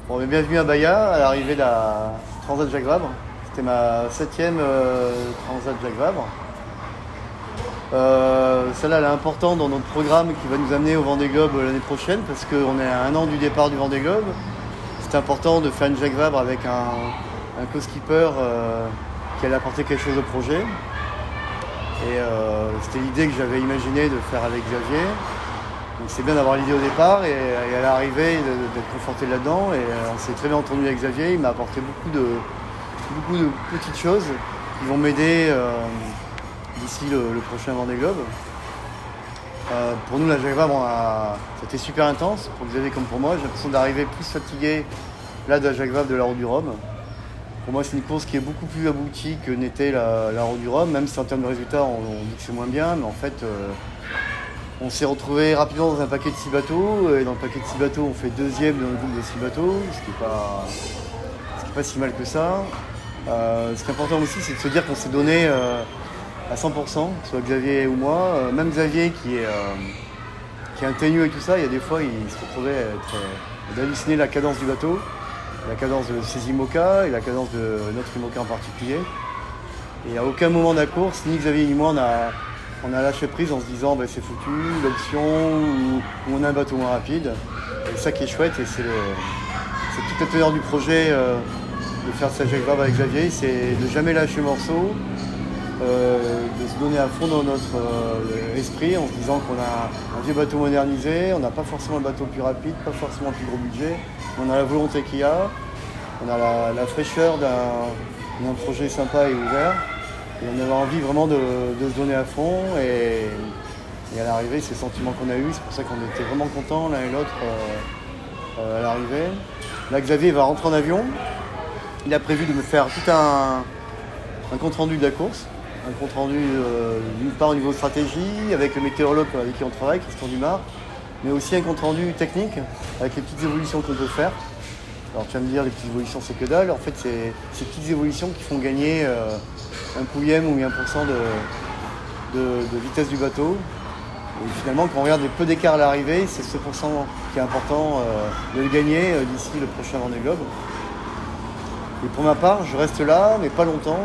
Bon, bienvenue à Bahia, à l'arrivée de la Transat Jacques Vabre. C'était ma 7e Transat Jacques Vabre. Celle-là, elle est importante dans notre programme qui va nous amener au Vendée Globe l'année prochaine parce qu'on est à un an du départ du Vendée Globe. C'est important de faire une Jacques Vabre avec un co-skipper qui allait apporter quelque chose au projet. Et c'était l'idée que j'avais imaginé de faire avec Xavier. Donc c'est bien d'avoir l'idée au départ et à l'arrivée d'être conforté là-dedans. Et on s'est très bien entendu avec Xavier. Il m'a apporté beaucoup de petites choses qui vont m'aider d'ici le prochain Vendée Globe. Pour nous, la Jacques Vabre, c'était super intense. Pour Xavier comme pour moi, j'ai l'impression d'arriver plus fatigué là de la Jacques Vabre de la Route du Rhum. Pour moi, c'est une course qui est beaucoup plus aboutie que n'était la Route du Rhum, même si en termes de résultats, on dit que c'est moins bien. Mais en fait, on s'est retrouvé rapidement dans un paquet de 6 bateaux. Et dans le paquet de 6 bateaux, on fait deuxième dans le groupe de 6 bateaux, ce qui n'est pas si mal que ça. Ce qui est important aussi, c'est de se dire qu'on s'est donné à 100%, soit Xavier ou moi. Même Xavier qui est un teigneux et tout ça, il y a des fois, il se retrouvait d'halluciner la cadence du bateau, la cadence de ses IMOCA et la cadence de notre IMOCA en particulier. Et à aucun moment de la course, ni Xavier ni moi, on a lâché prise en se disant c'est foutu, l'option où on a un bateau moins rapide. Et ça qui est chouette, et c'est toute la teneur du projet de faire cette Jacques Vabre avec Xavier, c'est de jamais lâcher le morceau, de se donner à fond dans notre esprit en se disant qu'on a un vieux bateau modernisé, on n'a pas forcément le bateau le plus rapide, pas forcément le plus gros budget, mais on a la volonté qu'il y a, on a la fraîcheur d'un projet sympa et ouvert. Et on avait envie vraiment de se donner à fond et à l'arrivée, c'est le sentiment qu'on a eu. C'est pour ça qu'on était vraiment contents l'un et l'autre à l'arrivée. Là, Xavier va rentrer en avion. Il a prévu de me faire tout un compte rendu de la course. Un compte rendu d'une part au niveau stratégie, avec le météorologue avec qui on travaille, Christian Dumas, mais aussi un compte rendu technique, avec les petites évolutions qu'on peut faire. Alors tu vas me dire, les petites évolutions, c'est que dalle. En fait, c'est ces petites évolutions qui font gagner un pouillème ou 1% de vitesse du bateau. Et finalement, quand on regarde les peu d'écart à l'arrivée, c'est ce pourcent qui est important de le gagner d'ici le prochain Vendée Globe. Et pour ma part, je reste là, mais pas longtemps.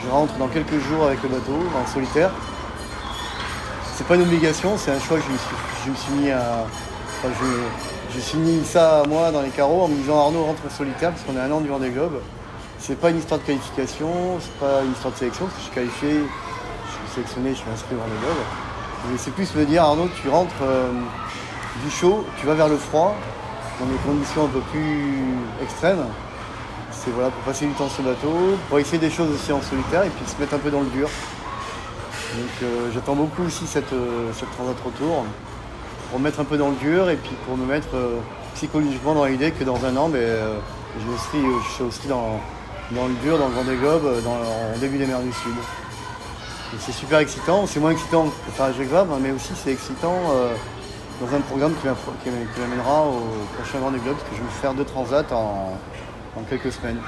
Je rentre dans quelques jours avec le bateau, en solitaire. C'est pas une obligation, c'est un choix que je me suis mis à... Enfin, j'ai signé ça à moi dans les carreaux en me disant Arnaud rentre en solitaire parce qu'on est à un an du Vendée Globe. C'est pas une histoire de qualification, c'est pas une histoire de sélection, parce que je suis qualifié, je suis sélectionné, je suis inscrit au Vendée Globe. Mais c'est plus me dire Arnaud, tu rentres du chaud, tu vas vers le froid, dans des conditions un peu plus extrêmes. C'est voilà, pour passer du temps sur le bateau, pour essayer des choses aussi en solitaire et puis se mettre un peu dans le dur. Donc j'attends beaucoup aussi cette Transat Retour pour me mettre un peu dans le dur et puis pour me mettre psychologiquement dans l'idée que dans un an, je serai aussi dans le dur, dans le Vendée Globe, en début des mers du Sud. Et c'est super excitant, c'est moins excitant que faire la Jacques Vabre, mais aussi c'est excitant dans un programme qui m'amènera au prochain Vendée Globe, parce que je vais faire 2 transats en quelques semaines.